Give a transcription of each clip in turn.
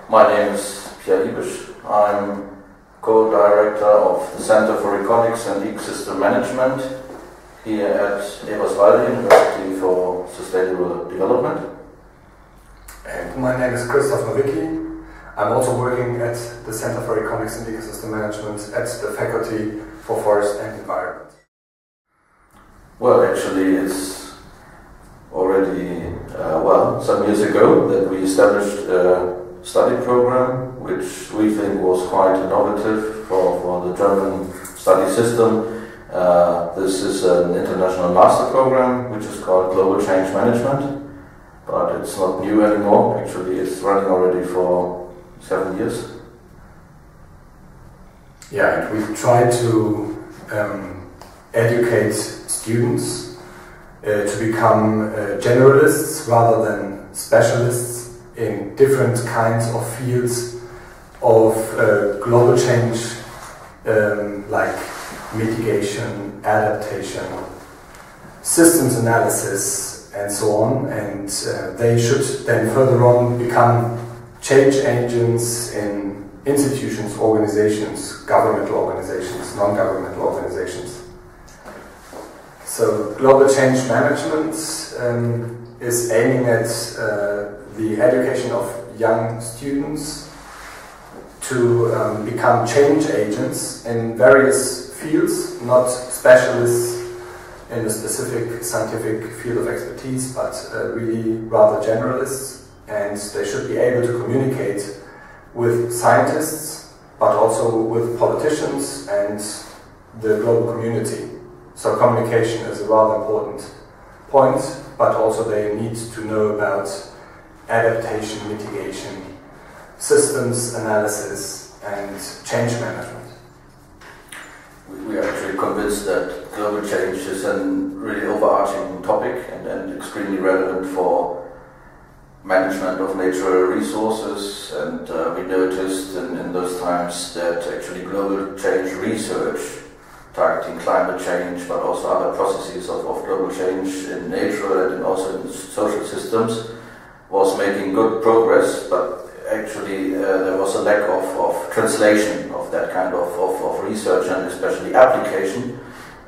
My name is I'm co-director of the Center for Econics and Ecosystem Management here at Eberswalde University for Sustainable Development. And my name is Christoph Nowicki. I'm also working at the Center for Econics and Ecosystem Management at the Faculty for Forest and Environment. Well, actually it's already some years ago that we established a study program which we think was quite innovative for the German study system. This is an international master program which is called GlobalChangeManagement, but it's not new anymore. Actually it's running already for 7 years. Yeah, and we try to educate students to become generalists rather than specialists in different kinds of fields of global change, like mitigation, adaptation, systems analysis and so on, and they should then further on become change agents in institutions, organizations, governmental organizations, non-governmental organizations. So global change management is aiming at the education of young students to become change agents in various fields, not specialists in a specific scientific field of expertise, but really rather generalists, and they should be able to communicate with scientists, but also with politicians and the global community. So communication is a rather important point, but also they need to know about adaptation, mitigation, systems analysis and change management. We are actually convinced that global change is a really overarching topic and extremely relevant for management of natural resources, and we noticed in those times that actually global change research targeting climate change, but also other processes of global change in nature and also in social systems, was making good progress, but actually there was a lack of translation of that kind of research and especially application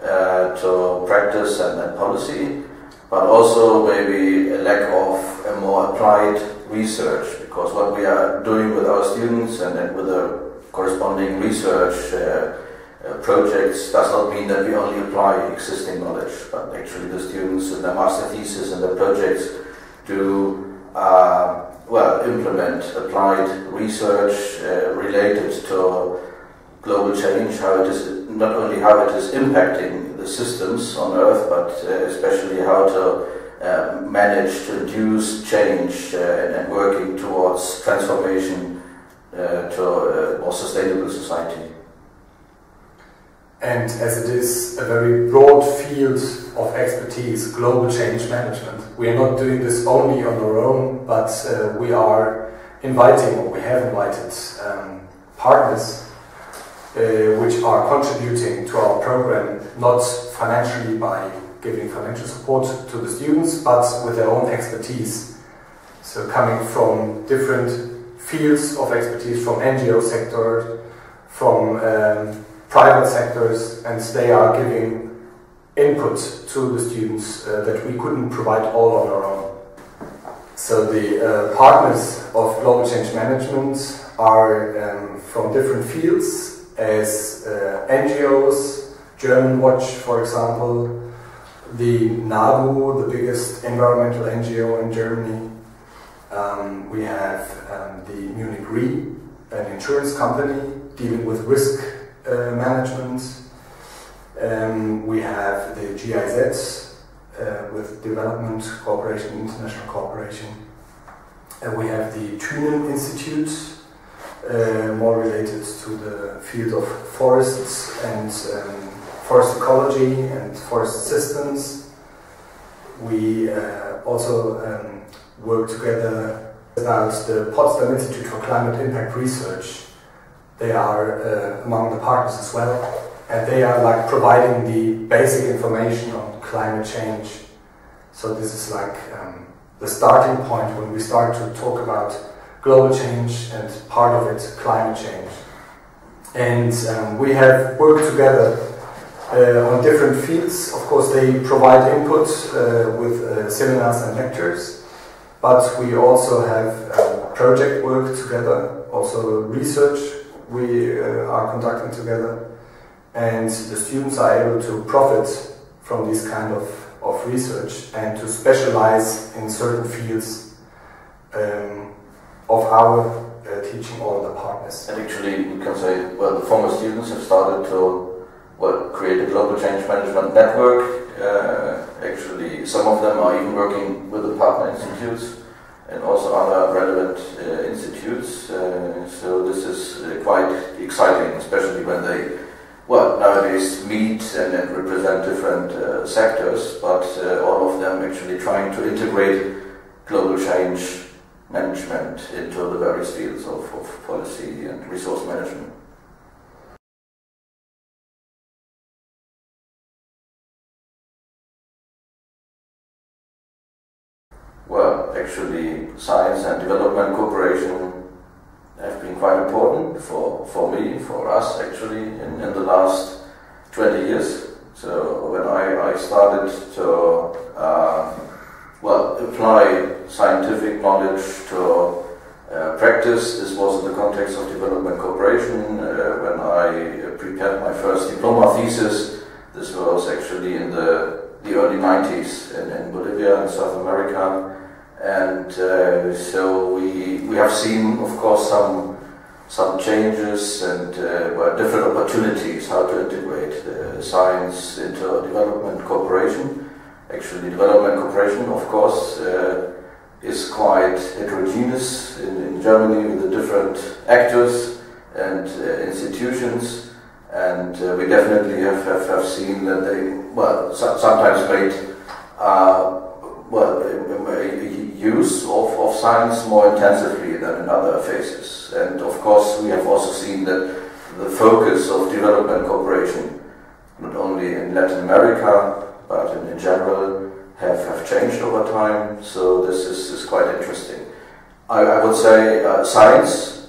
to practice and policy, but also maybe a lack of a more applied research, because what we are doing with our students and with the corresponding research projects does not mean that we only apply existing knowledge, but actually the students in their master thesis and their projects do implement applied research related to global change, how it is not only how it is impacting the systems on Earth, but especially how to manage to induce change and working towards transformation to a more sustainable society. And as it is a very broad field of expertise, global change management, we are not doing this only on our own, but we are inviting, or we have invited, partners which are contributing to our program, not financially by giving financial support to the students, but with their own expertise. So coming from different fields of expertise, from NGO sector, from private sectors, and they are giving input to the students that we couldn't provide all on our own. So the partners of Global Change Management are from different fields, as NGOs, German Watch for example, the NABU, the biggest environmental NGO in Germany. We have the Munich Re, an insurance company dealing with risk management. We have the GIZ with Development Cooperation, International Cooperation. We have the Thünen Institute, more related to the field of forests and forest ecology and forest systems. We also work together about the Potsdam Institute for Climate Impact Research. They are among the partners as well, and they are like providing the basic information on climate change. So this is like the starting point when we start to talk about global change and part of it climate change. And we have worked together on different fields. Of course, they provide input with seminars and lectures, but we also have project work together, also research we are conducting together, and the students are able to profit from this kind of research and to specialize in certain fields of our teaching all the partners. And actually, we can say, well, the former students have started to create a global change management network. Actually, some of them are even working with the partner institutes and also other relevant institutes. So this is quite exciting, especially when they, well, nowadays meet and represent different sectors, but all of them actually trying to integrate global change management into the various fields of policy and resource management. Well, actually, science and development cooperation have been quite important for me, for us actually, in the last 20 years. So when I started to apply scientific knowledge to practice, this was in the context of development cooperation. When I prepared my first diploma thesis, this was actually in the early 90s in Bolivia and South America. And so we have seen, of course, some changes and different opportunities how to integrate science into development cooperation. Actually, development cooperation, of course, is quite heterogeneous in Germany with the different actors and institutions, and we definitely have seen that they, sometimes made use of science more intensively than in other phases. And of course, we have also seen that the focus of development cooperation, not only in Latin America, but in general, have changed over time. So this is quite interesting. I would say science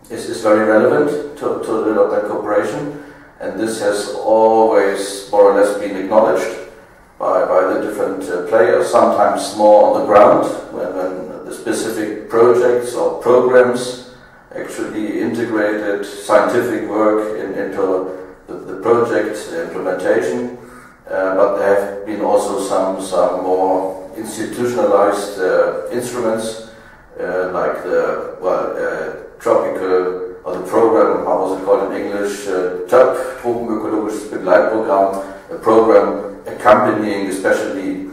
is very relevant to development cooperation, and this has always more or less been acknowledged by the different players, sometimes more on the ground, when the specific projects or programs actually integrated scientific work into the project implementation. But there have been also some more institutionalized instruments, like the tropical, or the program, how was it called in English, TÖP, Tropenökologisches Begleitprogramm, a program accompanying especially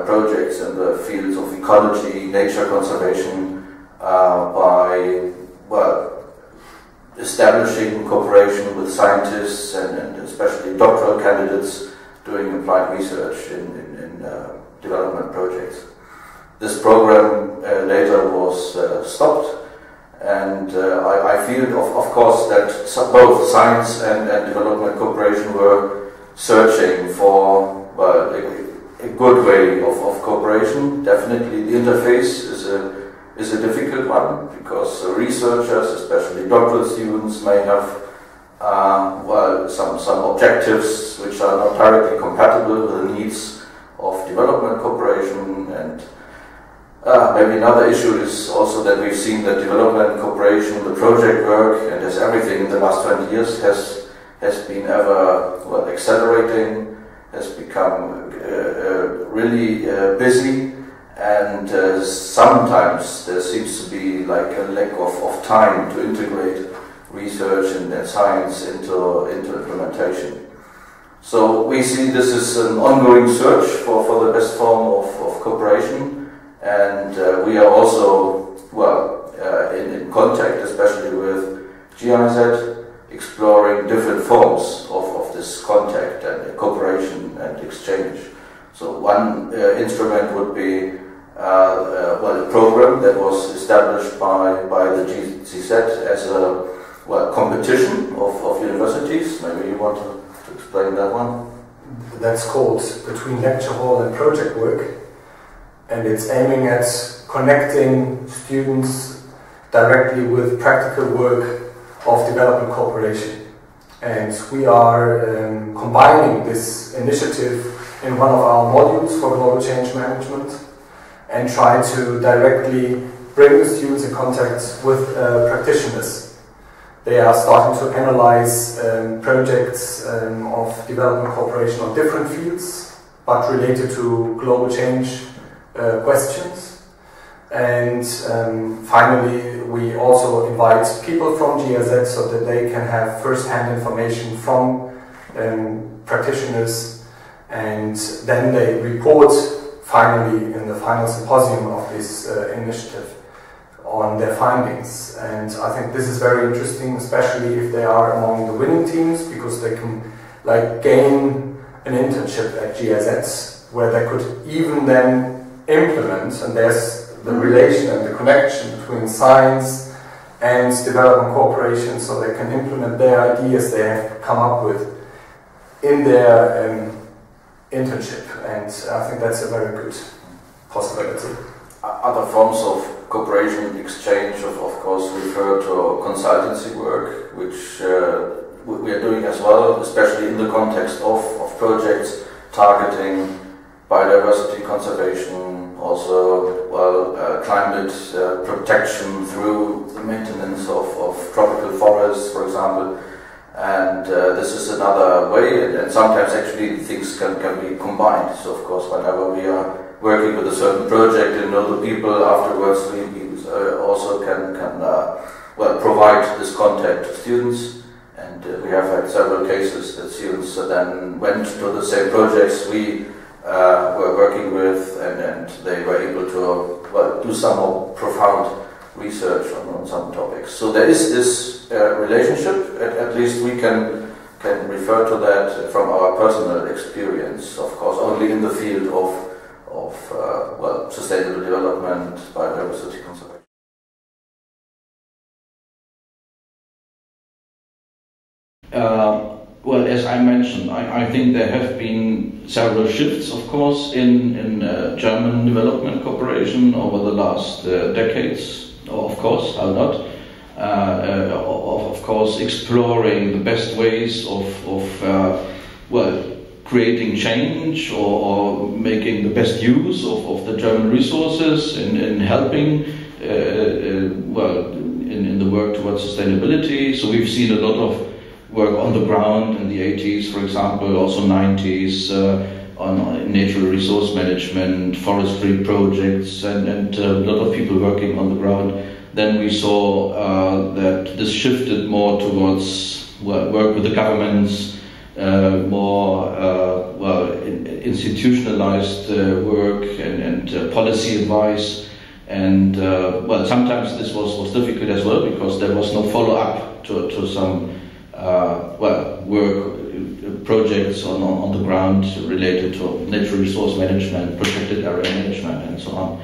projects in the fields of ecology, nature conservation, by establishing cooperation with scientists and especially doctoral candidates doing applied research in development projects. This program later was stopped, and I feel, of course, that both science and development cooperation were searching for a good way of cooperation. Definitely the interface is a difficult one, because researchers, especially doctoral students, may have some objectives which are not directly compatible with the needs of development cooperation. And maybe another issue is also that we've seen that development cooperation, the project work, and as everything in the last 20 years has been ever accelerating, has become really busy, and sometimes there seems to be like a lack of time to integrate research and science into implementation. So we see this is an ongoing search for the best form of cooperation, and we are also in contact, especially with GIZ, exploring different forms of this contact and cooperation and exchange. So one instrument would be a program that was established by the GIZ as a competition of universities. Maybe you want to explain that one? That's called Between Lecture Hall and Project Work, and it's aiming at connecting students directly with practical work of development cooperation. And we are combining this initiative in one of our modules for global change management and try to directly bring the students in contact with practitioners. They are starting to analyze projects of development cooperation on different fields, but related to global change questions. And finally, we also invite people from GIZ so that they can have first-hand information from practitioners, and then they report finally in the final symposium of this initiative on their findings. And I think this is very interesting, especially if they are among the winning teams, because they can gain an internship at GIZ where they could even then implement, and there's the relation and the connection between science and development cooperation, so they can implement their ideas they have come up with in their internship. And I think that's a very good possibility. Other forms of cooperation exchange of course refer to consultancy work, which we are doing as well, especially in the context of projects targeting biodiversity conservation, also climate protection through the maintenance of tropical forests, for example. And this is another way, and sometimes actually things can be combined. So of course, whenever we are working with a certain project and know the people afterwards, we also can provide this contact to students. And we have had several cases that students then went to the same projects we were working with, and they were able to do some more profound research on some topics. So there is this relationship, at least we can refer to that from our personal experience, of course, only in the field of sustainable development, biodiversity conservation. Well, as I mentioned, I think there have been several shifts, of course, in German development cooperation over the last decades. Of course, how not? Of course, exploring the best ways of creating change or making the best use of the German resources in helping in the work towards sustainability. So we've seen a lot of work on the ground in the 80s, for example, also 90s, on natural resource management, forestry projects, and a lot of people working on the ground. Then we saw that this shifted more towards work with the governments, more institutionalized work and policy advice. And sometimes this was difficult as well, because there was no follow-up to some work projects on the ground related to natural resource management, protected area management, and so on.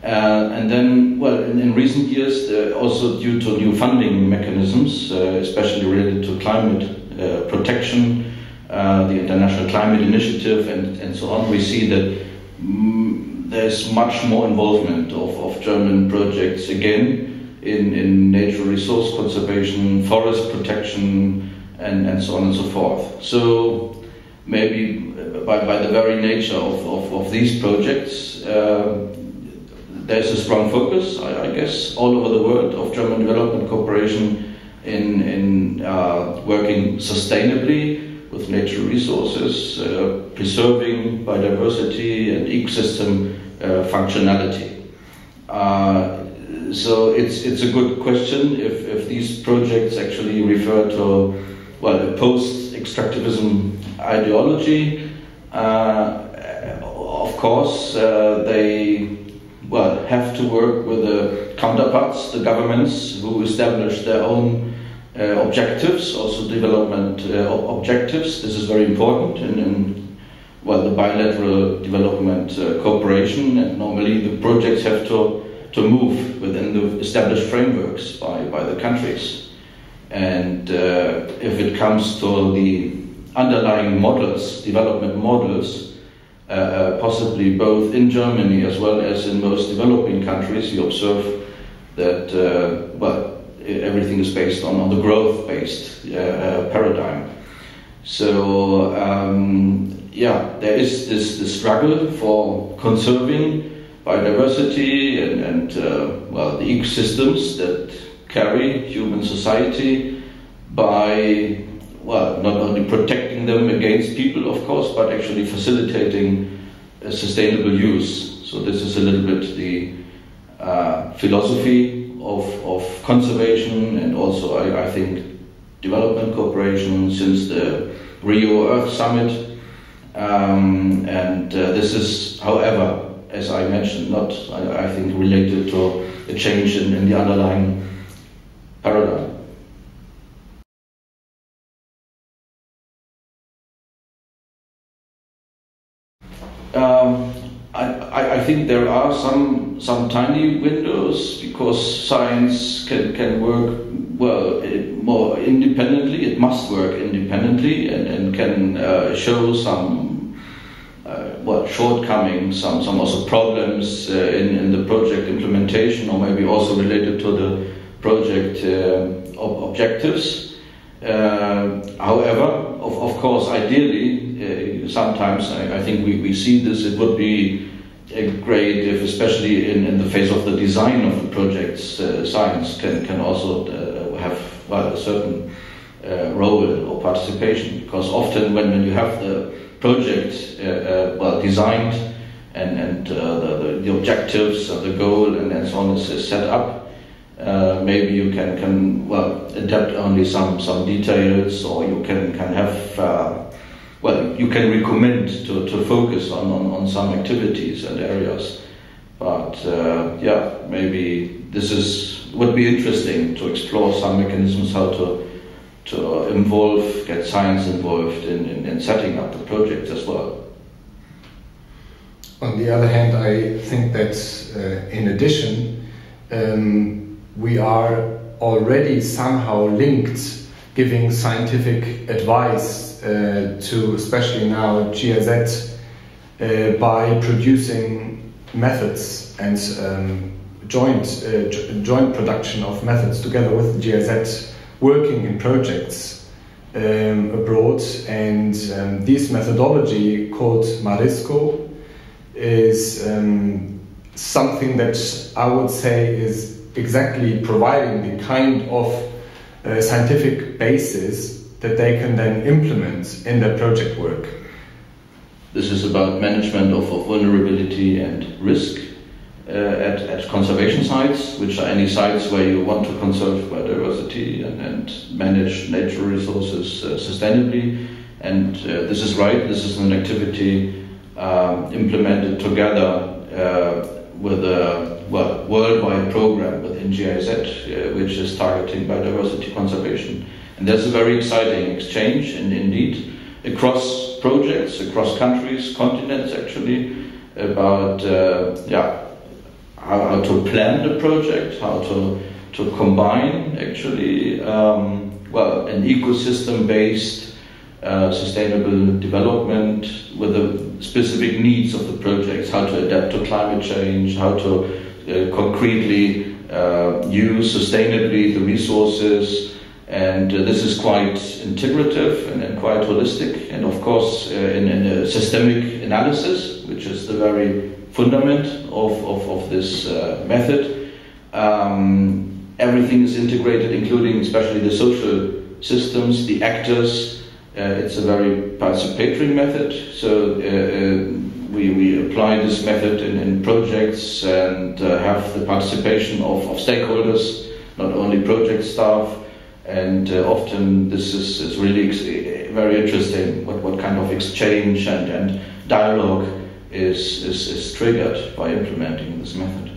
And then, in recent years, also due to new funding mechanisms, especially related to climate protection, the International Climate Initiative, and so on, we see that there's much more involvement of German projects again in natural resource conservation, forest protection, and so on and so forth. So maybe by the very nature of these projects, there's a strong focus, I guess, all over the world of German development cooperation in working sustainably with natural resources, preserving biodiversity and ecosystem functionality. So it's a good question if these projects actually refer to a post-extractivism ideology. Of course, they have to work with the counterparts, the governments who establish their own objectives, also development objectives. This is very important in the bilateral development cooperation, and normally the projects have to move within the established frameworks by the countries. And if it comes to the underlying models, development models, possibly both in Germany as well as in most developing countries. You observe that everything is based on the growth-based paradigm. So there is this struggle for conserving biodiversity and the ecosystems that carry human society by not only protecting them against people, of course, but actually facilitating sustainable use. So this is a little bit the philosophy of conservation, and also I think development cooperation since the Rio Earth Summit. This is, however, as I mentioned, not, I think, related to a change in the underlying paradigm. I think there are some tiny windows, because science can work more independently. It must work independently and can show some shortcomings, some also problems in the project implementation, or maybe also related to the project objectives. However, of course, ideally, sometimes I think we see this. It would be great if, especially in the phase of the design of the projects, science can also have a certain role or participation, because often when you have the project designed and the objectives, the goal, and so on is set up, maybe you can adapt only some details, or you can have you can recommend to focus on some activities and areas. But maybe this would be interesting to explore some mechanisms how to get science involved in setting up the project as well. On the other hand, I think that in addition, we are already somehow linked, giving scientific advice to, especially now, GIZ, by producing methods and joint production of methods together with GIZ, working in projects abroad. And this methodology called Marisco is something that I would say is exactly providing the kind of scientific basis that they can then implement in their project work. This is about management of vulnerability and risk at conservation sites, which are any sites where you want to conserve biodiversity and manage natural resources sustainably. And this is right, this is an activity implemented together with a worldwide program within GIZ, which is targeting biodiversity conservation. And there's a very exciting exchange, and indeed, across projects, across countries, continents actually, about how to plan the project, how to combine actually an ecosystem-based sustainable development with the specific needs of the projects, how to adapt to climate change, how to concretely use sustainably the resources. And this is quite integrative and quite holistic. And of course, in a systemic analysis, which is the very fundament of this method, everything is integrated, including especially the social systems, the actors. It's a very participatory method. So we apply this method in projects and have the participation of stakeholders, not only project staff. And often this is really very interesting, what kind of exchange and dialogue is triggered by implementing this method.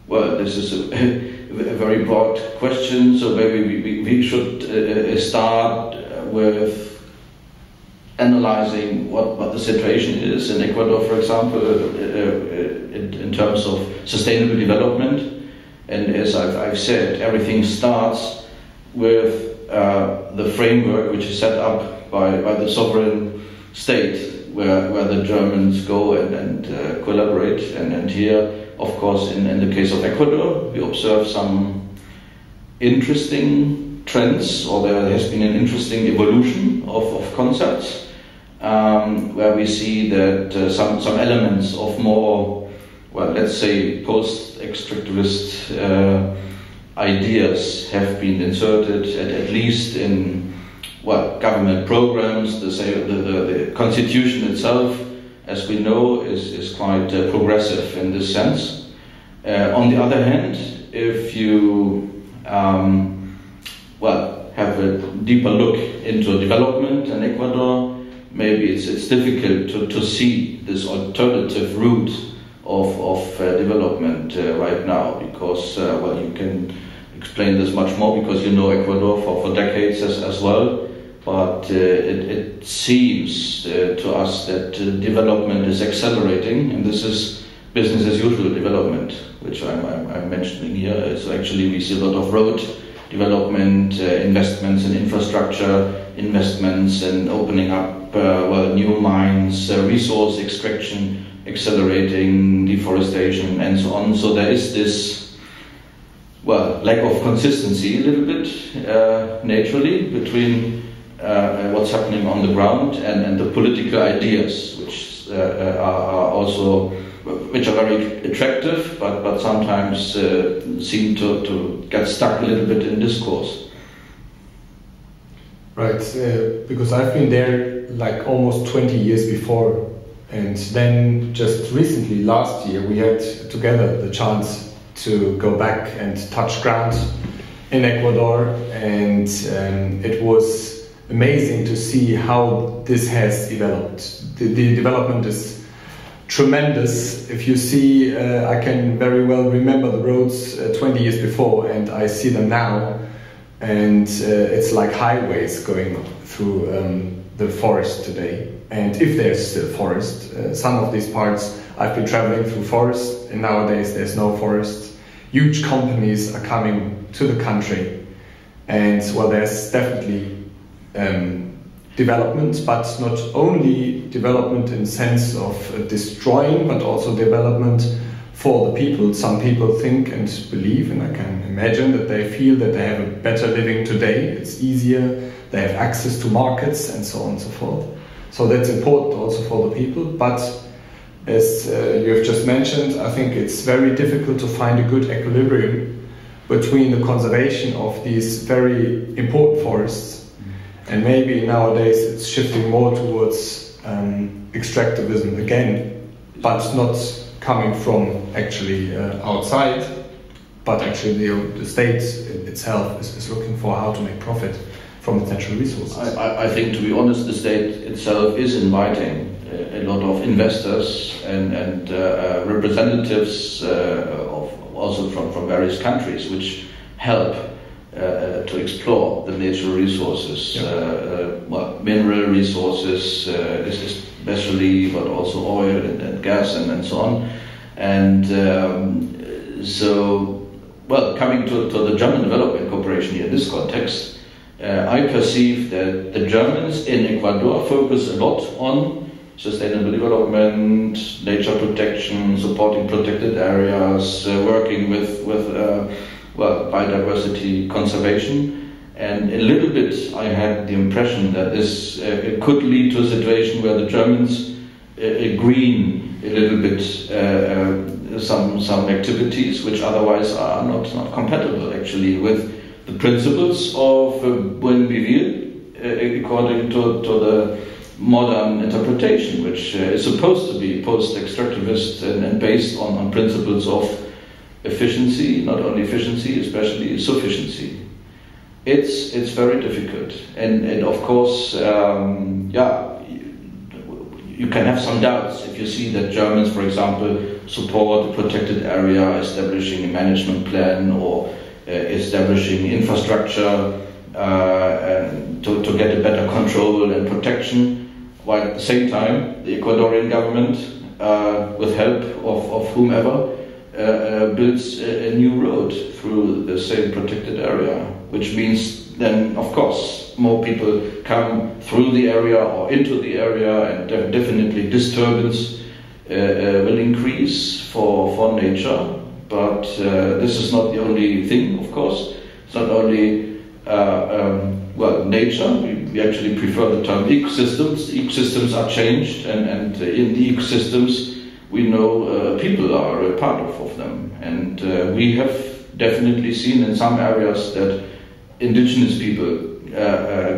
Well, this is a very broad question, so maybe we should start with analyzing what the situation is in Ecuador, for example, in terms of sustainable development. And as I've said, everything starts with the framework which is set up by the sovereign state, where the Germans go and collaborate. And here, of course, in the case of Ecuador, we observe some interesting trends, or there has been an interesting evolution of concepts, where we see that some elements of more, well, let's say, post-extractivist ideas have been inserted, at least in, well, government programs. The constitution itself, as we know, is quite progressive in this sense. On the other hand, if you have a deeper look into development in Ecuador, maybe it's difficult to see this alternative route of development right now, because you can explain this much more because you know Ecuador for decades as well, but it seems to us that development is accelerating, and this is business as usual development, which I'm mentioning here. So actually we see a lot of road development, investments in infrastructure, investments in opening up new mines, resource extraction, accelerating deforestation, and so on. So there is this lack of consistency a little bit naturally between what's happening on the ground and the political ideas, which which are very attractive, but sometimes seem to get stuck a little bit in discourse. Right, because I've been there like almost 20 years before, and then just recently, last year, we had together the chance to go back and touch ground in Ecuador, and it was amazing to see how this has developed. The development is tremendous. If you see, I can very well remember the roads 20 years before, and I see them now, and it's like highways going through the forest today. And if there's still forest, some of these parts I've been traveling through forest, and nowadays there's no forest. Huge companies are coming to the country, and there's definitely development, but not only development in the sense of destroying, but also development for the people. Some people think and believe, and I can imagine that they feel that they have a better living today. It's easier, they have access to markets, and so on and so forth. So that's important also for the people. But as you have just mentioned, I think it's very difficult to find a good equilibrium between the conservation of these very important forests. And maybe nowadays it's shifting more towards extractivism again, but not coming from actually outside, but actually the state itself is looking for how to make profit from its natural resources. I think, to be honest, the state itself is inviting a lot of investors and representatives also from various countries, which help to explore the natural resources, mineral resources especially, but also oil and gas and so on. And coming to the German Development Corporation here in this context, I perceive that the Germans in Ecuador focus a lot on sustainable development, nature protection, supporting protected areas, working with biodiversity conservation, and a little bit I had the impression that this could lead to a situation where the Germans green a little bit some activities which otherwise are not compatible actually with the principles of buen vivir according to the modern interpretation, which is supposed to be post-extractivist and based on principles of efficiency, not only efficiency, especially sufficiency. It's very difficult, and of course, you can have some doubts if you see that Germans, for example, support a protected area, establishing a management plan or establishing infrastructure to get a better control and protection, while at the same time the Ecuadorian government, with help of whomever, builds a new road through the same protected area, which means then, of course, more people come through the area or into the area, and definitely disturbance will increase for nature. But this is not the only thing, of course. It's not only nature. We actually prefer the term ecosystems. Ecosystems are changed, and in the ecosystems we know people are a part of them. And we have definitely seen in some areas that indigenous people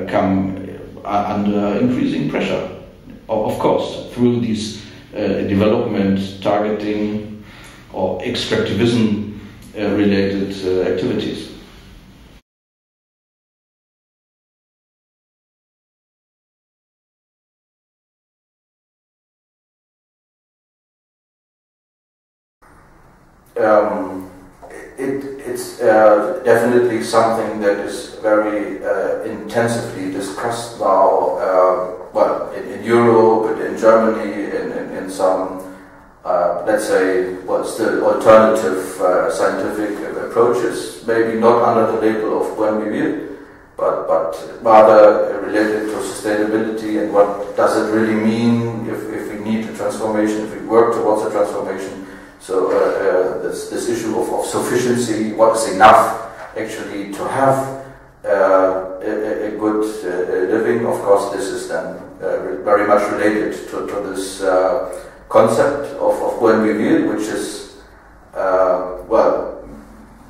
come under increasing pressure, of course, through these development, targeting or extractivism related activities. It's definitely something that is very intensively discussed now, in Europe, in Germany, in some, let's say, still alternative scientific approaches, maybe not under the label of Buen Vivir, but rather related to sustainability and what does it really mean if we need a transformation, if we work towards a transformation. So this issue of sufficiency, what is enough actually to have a good living. Of course, this is then very much related to this concept of Buen Vivir, which is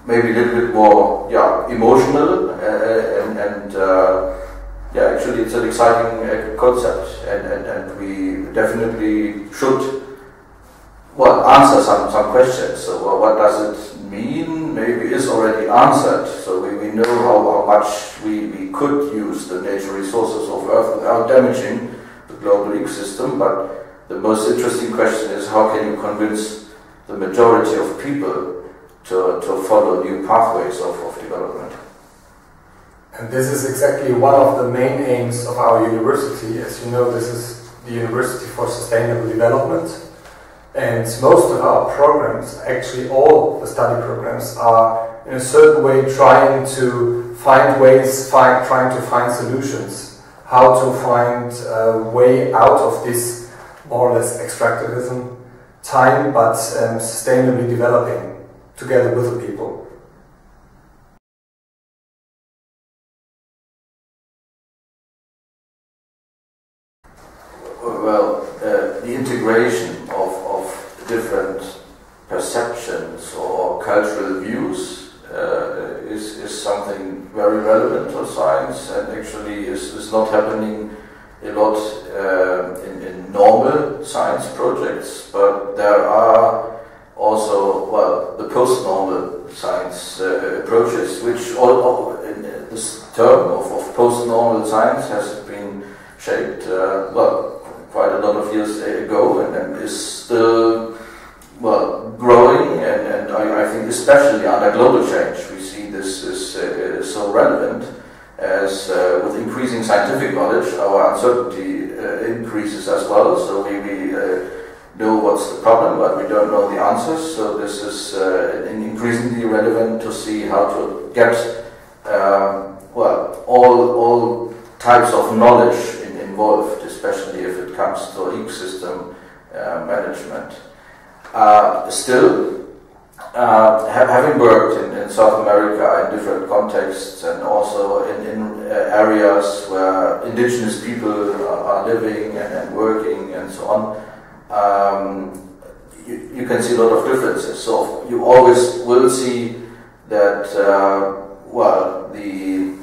maybe a little bit more emotional and actually it's an exciting concept, and we definitely should answer some questions. So what does it mean? Maybe is already answered. So we know how much we could use the natural resources of Earth without damaging the global ecosystem. But the most interesting question is, how can you convince the majority of people to follow new pathways of development? And this is exactly one of the main aims of our university. As you know, this is the University for Sustainable Development. And most of our programs, actually all the study programs, are in a certain way trying to find ways, trying to find solutions, how to find a way out of this more or less extractivism time, but sustainably developing together with the people. Well, the integration of different perceptions or cultural views is something very relevant to science, and actually is not happening a lot in normal science projects, but there are also, the post-normal science approaches, which this term of post-normal science has been shaped quite a lot of years ago, and is still growing, and I think especially under global change we see this is so relevant, as with increasing scientific knowledge our uncertainty increases as well. So we know what's the problem, but we don't know the answers. So this is increasingly relevant to see how to get all types of knowledge involved, especially if it comes to ecosystem management. Still, having worked in South America in different contexts, and also in areas where indigenous people are living and working and so on, you can see a lot of differences. So you always will see that the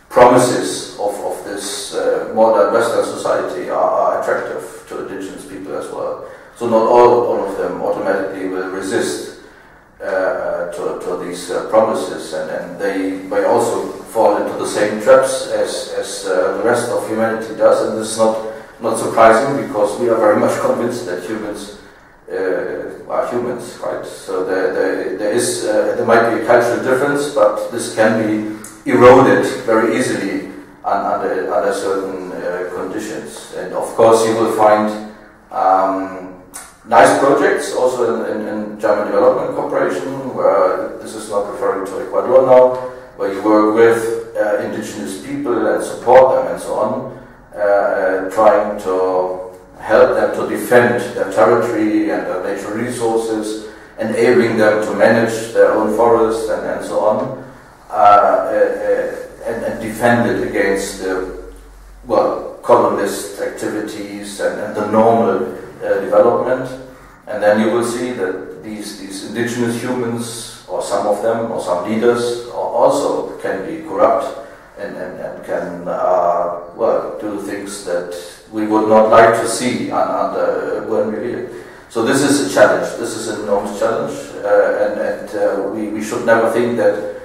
promises of this modern Western society are attractive to indigenous people as well. So not all of them automatically will resist to these promises, and they may also fall into the same traps as the rest of humanity does. And this is not surprising, because we are very much convinced that humans are humans, right? So there might be a cultural difference, but this can be eroded very easily under certain conditions. And of course, you will find nice projects also in German Development Cooperation, where this is not referring to Ecuador now, where you work with indigenous people and support them and so on, trying to help them to defend their territory and their natural resources, enabling them to manage their own forests and so on, and defend it against colonist activities and the normal development. And then you will see that these indigenous humans, or some of them, or some leaders, also can be corrupt and can do things that we would not like to see under UN. So this is a challenge. This is an enormous challenge, and we should never think that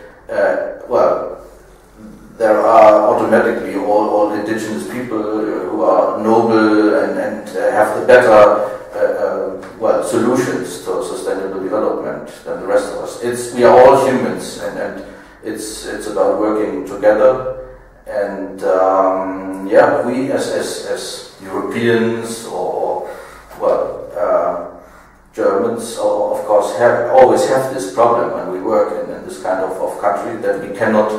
there are automatically all indigenous people who are noble and have the better solutions to sustainable development than the rest of us. We are all humans, and it's about working together. And we as Europeans or Germans, of course, always have this problem when we work in this kind of country, that we cannot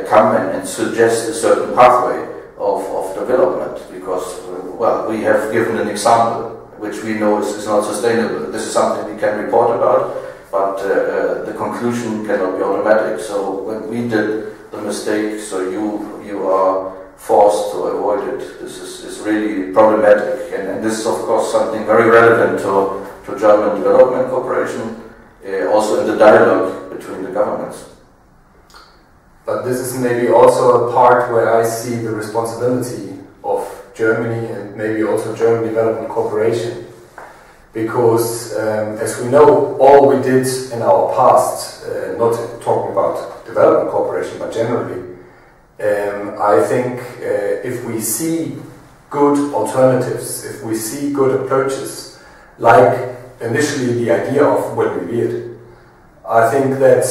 come and suggest a certain pathway of development, because we have given an example which we know is not sustainable. This is something we can report about, but the conclusion cannot be automatic. So when we did the mistake, so you are forced to avoid it. This is really problematic, and this is of course something very relevant to German Development Cooperation, also in the dialogue between the governments. But this is maybe also a part where I see the responsibility of Germany and maybe also German Development Cooperation, because as we know, all we did in our past, not talking about development cooperation but generally, I think if we see good alternatives, if we see good approaches, like initially the idea of when we reared, I think that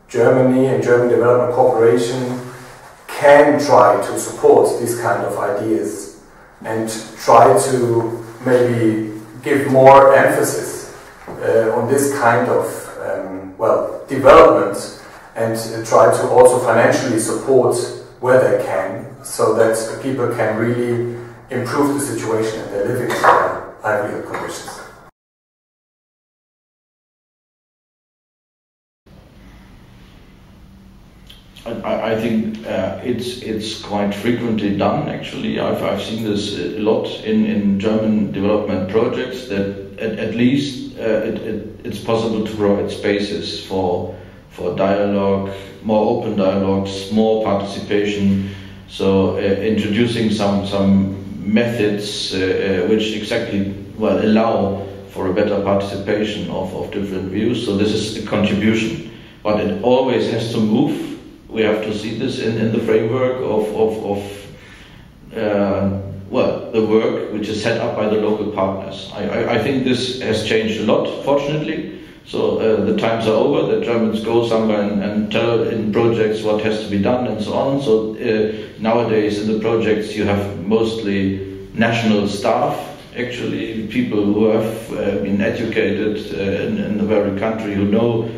Germany and German Development Cooperation can try to support these kind of ideas and try to maybe give more emphasis on this kind of development, and try to also financially support where they can, so that people can really improve the situation and their living livelihood conditions. I think it's quite frequently done. Actually, I've seen this a lot in German development projects, that at least it's possible to provide spaces for dialogue, more open dialogues, more participation. So introducing some methods which exactly allow for a better participation of different views. So this is a contribution, but it always has to move. We have to see this in the framework of the work which is set up by the local partners. I think this has changed a lot, fortunately. So the times are over that Germans go somewhere and tell in projects what has to be done and so on. So nowadays in the projects you have mostly national staff, actually people who have been educated in the very country, who know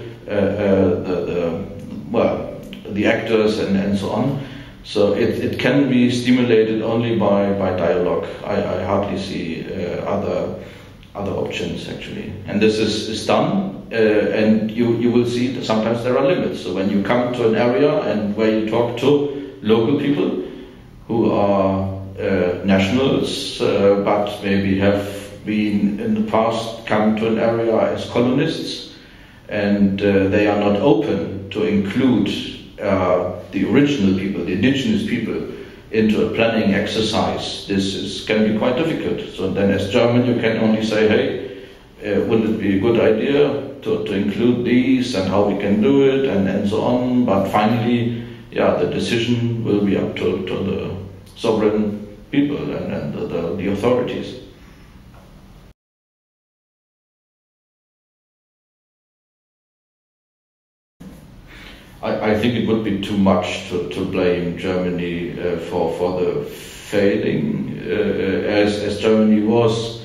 the actors and so on. So it can be stimulated only by dialogue. I hardly see other options actually. And this is done, and you will see that sometimes there are limits. So when you come to an area and where you talk to local people who are nationals, but maybe have been in the past come to an area as colonists, and they are not open to include the original people, the indigenous people, into a planning exercise. This can be quite difficult. So then as German you can only say, hey, wouldn't it be a good idea to include these and how we can do it and so on. But finally, the decision will be up to the sovereign people and the authorities. I think it would be too much to blame Germany for the failing, as Germany was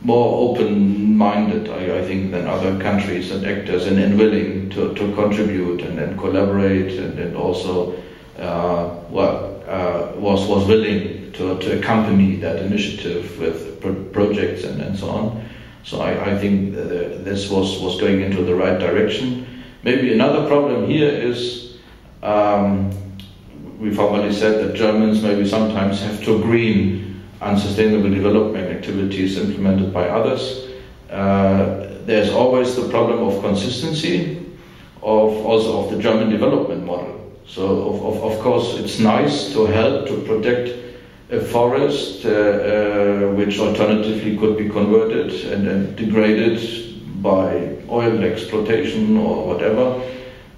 more open-minded, I think, than other countries and actors, and willing to contribute and collaborate, and also was willing to accompany that initiative with projects and so on. So I think this was going into the right direction. Maybe another problem here is we formally said that Germans maybe sometimes have to green unsustainable development activities implemented by others. There's always the problem of consistency also of the German development model. So of course it's nice to help to protect a forest which alternatively could be converted and degraded by oil exploitation or whatever.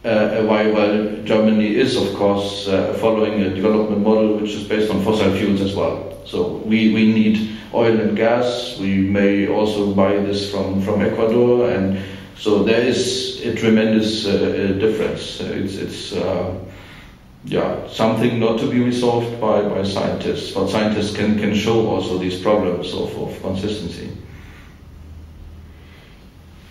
While Germany is, of course, following a development model which is based on fossil fuels as well. So we need oil and gas. We may also buy this from Ecuador, and so there is a tremendous difference. It's something not to be resolved by scientists, but scientists can show also these problems of consistency.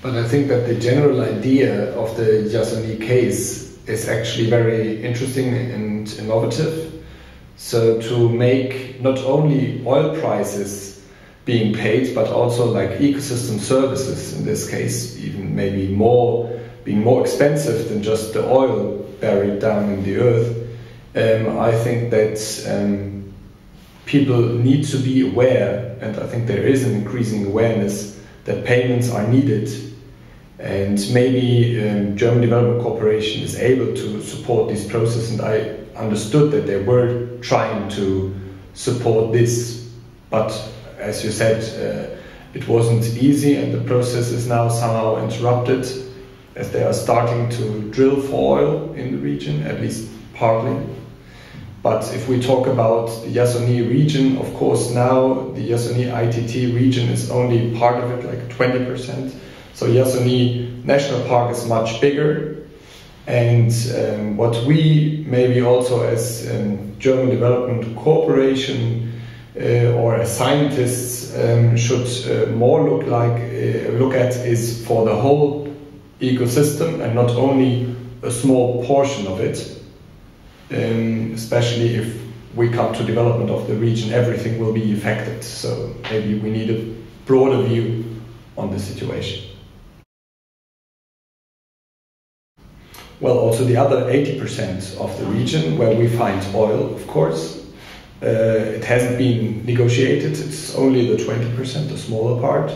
But I think that the general idea of the Yasuni case is actually very interesting and innovative. So to make not only oil prices being paid, but also like ecosystem services, in this case, even maybe being more expensive than just the oil buried down in the earth. I think that people need to be aware, and I think there is an increasing awareness that payments are needed. And maybe German Development Corporation is able to support this process, and I understood that they were trying to support this, but as you said, it wasn't easy, and the process is now somehow interrupted as they are starting to drill for oil in the region, at least partly. But if we talk about the Yasuni region, of course now the Yasuni ITT region is only part of it, like 20%. So Yasuni National Park is much bigger, and what we maybe also as German Development Corporation or as scientists should more look at is for the whole ecosystem and not only a small portion of it. Especially if we come to development of the region, everything will be affected. So maybe we need a broader view on the situation. Well, also the other 80% of the region where we find oil, of course, it hasn't been negotiated. It's only the 20%, the smaller part.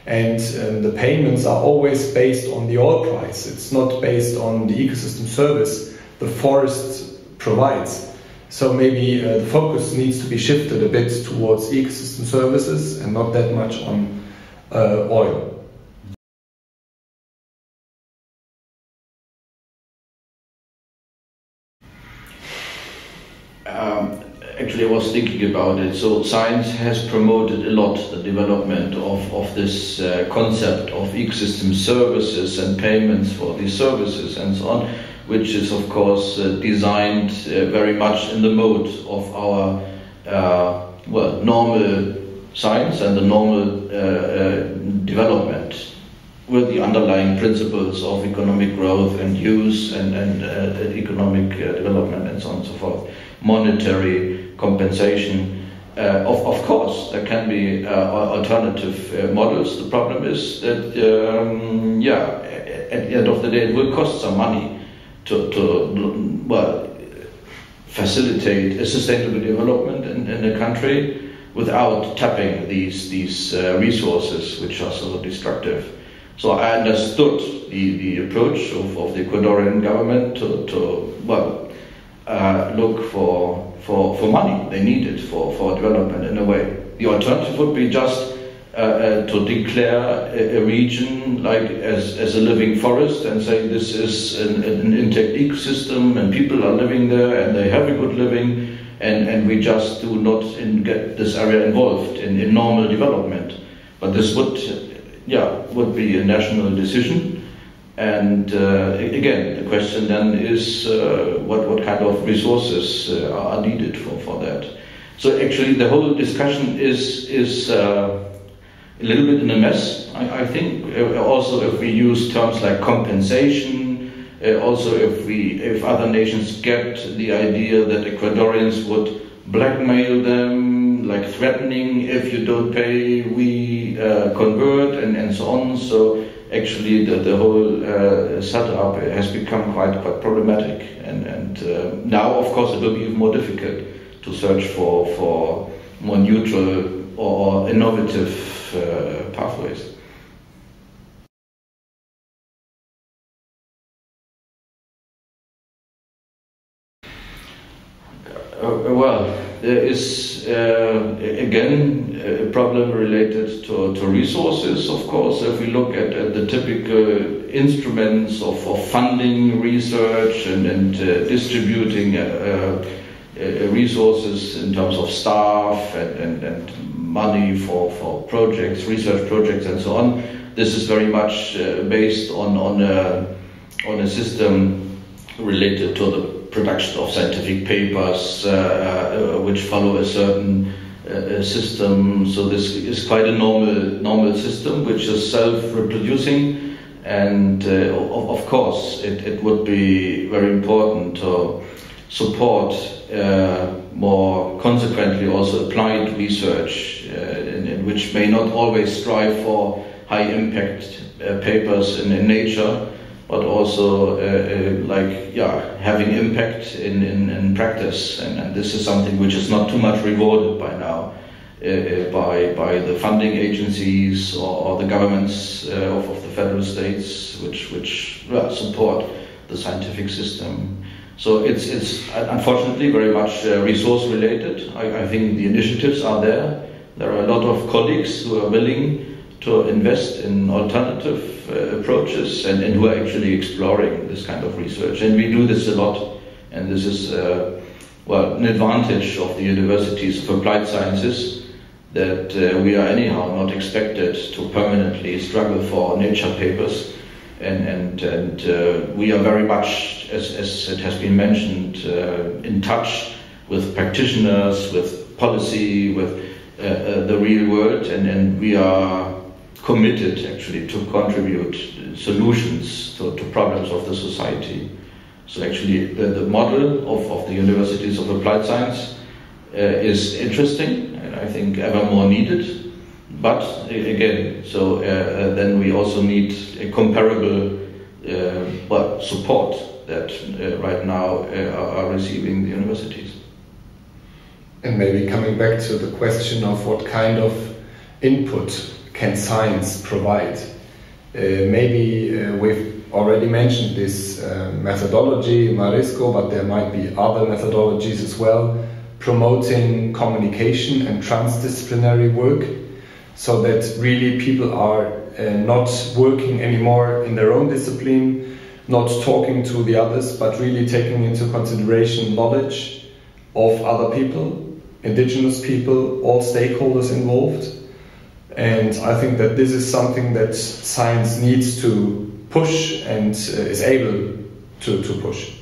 And the payments are always based on the oil price. It's not based on the ecosystem service the forest provides. So maybe the focus needs to be shifted a bit towards ecosystem services and not that much on oil. Actually, I was thinking about it. So science has promoted a lot the development of this concept of ecosystem services and payments for these services and so on, which is of course designed very much in the mode of our normal science and the normal development, with the underlying principles of economic growth and use and economic development and so on and so forth, monetary compensation. Of course, there can be alternative models. The problem is that, at the end of the day, it will cost some money to facilitate a sustainable development in a country without tapping these resources which are so destructive. So I understood the approach of the Ecuadorian government to look for money. They need it for development in a way. The alternative would be just to declare a region like as a living forest and say this is an intact ecosystem and people are living there and they have a good living, and we just do not get this area involved in normal development. But this would be a national decision. And again, the question then is what kind of resources are needed for that. So actually, the whole discussion is a little bit in a mess, I think. Also, if we use terms like compensation, also if other nations get the idea that Ecuadorians would blackmail them, like threatening, if you don't pay, we convert, and so on. So actually the whole setup has become quite problematic. And now, of course, it will be even more difficult to search for more neutral or innovative pathways. Well, there is again a problem related to resources, of course. If we look at the typical instruments of funding research and distributing resources in terms of staff and money for projects, research projects, and so on, this is very much based on a system related to the production of scientific papers which follow a certain system. So this is quite a normal system which is self-reproducing, and of course it would be very important to support more consequently also applied research, in which may not always strive for high impact papers in nature, but also having impact in practice, and this is something which is not too much rewarded by now by the funding agencies or the governments of the federal states which support the scientific system. So it's unfortunately very much resource related. I think the initiatives are there. There are a lot of colleagues who are willing to invest in alternative approaches and who are actually exploring this kind of research. And we do this a lot, and this is an advantage of the universities of applied sciences, that we are anyhow not expected to permanently struggle for nature papers, and we are very much, as it has been mentioned, in touch with practitioners, with policy, with the real world, and we are committed actually to contribute solutions to problems of the society. So actually the model of the universities of applied science is interesting, and I think ever more needed. But again, so then we also need a comparable support that right now are receiving the universities. And maybe coming back to the question of what kind of input can science provide? Maybe we've already mentioned this methodology, Marisco, but there might be other methodologies as well, promoting communication and transdisciplinary work, so that really people are not working anymore in their own discipline, not talking to the others, but really taking into consideration knowledge of other people, indigenous people, all stakeholders involved. And I think that this is something that science needs to push and is able to push.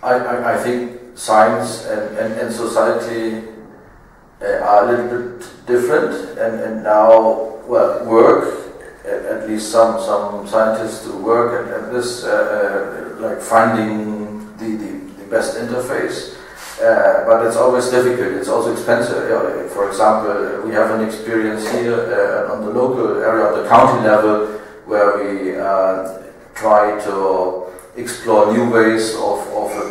I think science and society are a little bit different, and now, well, work, at least some scientists do work at this, like finding the best interface. But it's always difficult, it's also expensive. For example, we have an experience here on the local area, on the county level, where we try to explore new ways of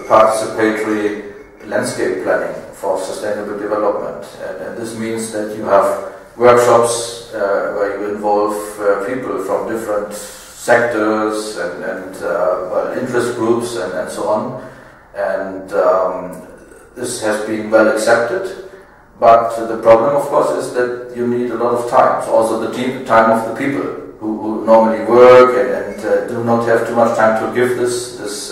participatory landscape planning for sustainable development. And this means that you have workshops where you involve people from different sectors and interest groups and so on. And this has been well accepted, but the problem, of course, is that you need a lot of time. So also the time of the people who normally work and do not have too much time to give this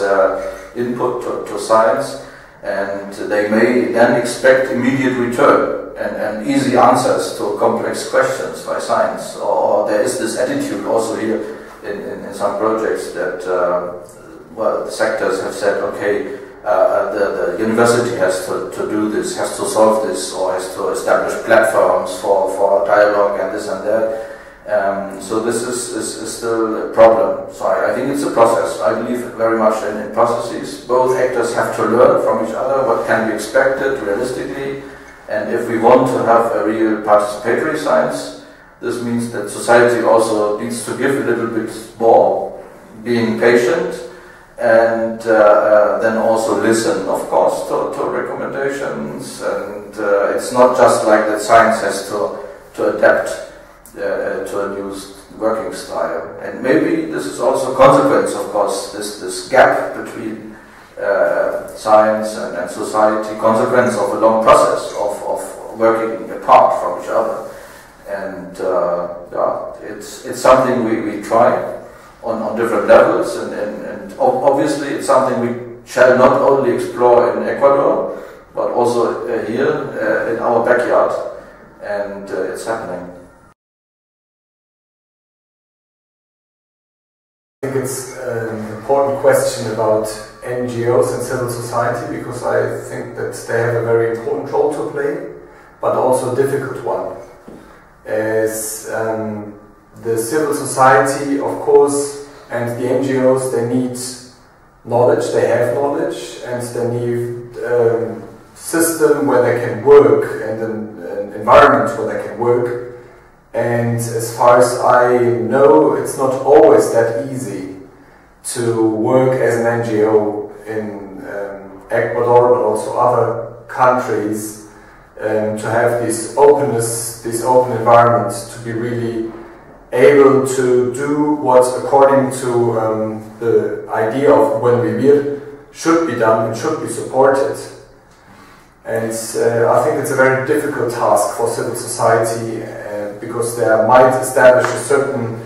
input to science, and they may then expect immediate return and easy answers to complex questions by science. Or there is this attitude also here in some projects that the sectors have said, okay, the university has to do this, has to solve this, or has to establish platforms for dialogue and this and that. So this is still a problem. So I think it's a process. I believe very much in processes. Both actors have to learn from each other what can be expected realistically. And if we want to have a real participatory science, this means that society also needs to give a little bit more, being patient, and then also listen, of course, to recommendations. And it's not just like that science has to adapt to a new working style. And maybe this is also a consequence, of course, this gap between science and society, consequence of a long process of working apart from each other. And it's something we try on different levels, and obviously it's something we shall not only explore in Ecuador, but also here in our backyard, and it's happening. I think it's an important question about NGOs and civil society, because I think that they have a very important role to play, but also a difficult one. As the civil society, of course, and the NGOs, they need knowledge, they have knowledge, and they need a system where they can work and an environment where they can work. And as far as I know, it's not always that easy to work as an NGO in Ecuador, but also other countries, to have this openness, this open environment, to be really able to do what, according to the idea of Buen Vivir, should be done and should be supported. And I think it's a very difficult task for civil society, because they might establish a certain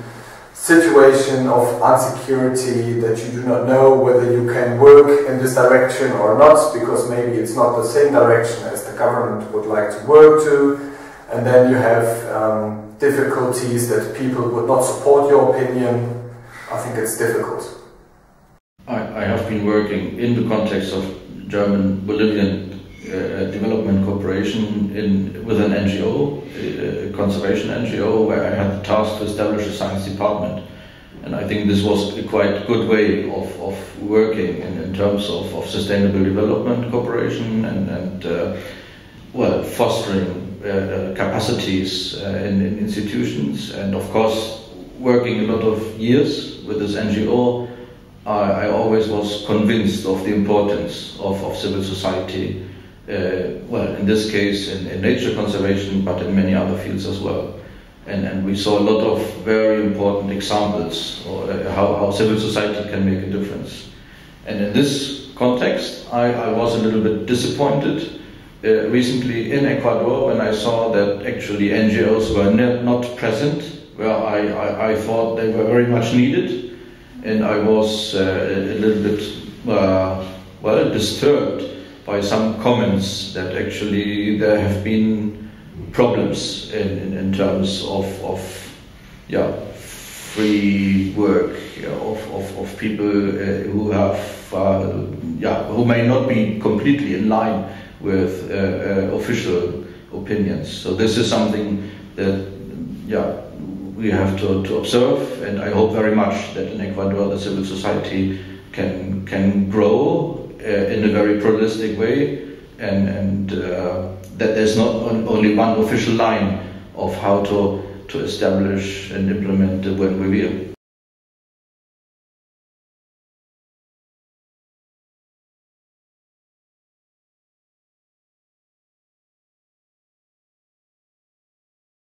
situation of insecurity, that you do not know whether you can work in this direction or not, because maybe it's not the same direction as the government would like to work to, and then you have difficulties that people would not support your opinion. I think it's difficult. I have been working in the context of German-Bolivian development cooperation with an NGO, a conservation NGO, where I had the task to establish a science department. And I think this was a quite good way of working in terms of sustainable development cooperation and fostering capacities in institutions. And of course, working a lot of years with this NGO, I always was convinced of the importance of civil society. In this case in nature conservation, but in many other fields as well. And we saw a lot of very important examples of how civil society can make a difference. And in this context, I was a little bit disappointed recently in Ecuador when I saw that actually NGOs were not present, where I thought they were very much needed. And I was a little bit disturbed by some comments that actually there have been problems in terms of free work, of people who have who may not be completely in line with official opinions. So this is something that we have to observe, and I hope very much that in Ecuador the civil society can grow in a very pluralistic way, and that there's not only one official line of how to establish and implement the Buen Vivir.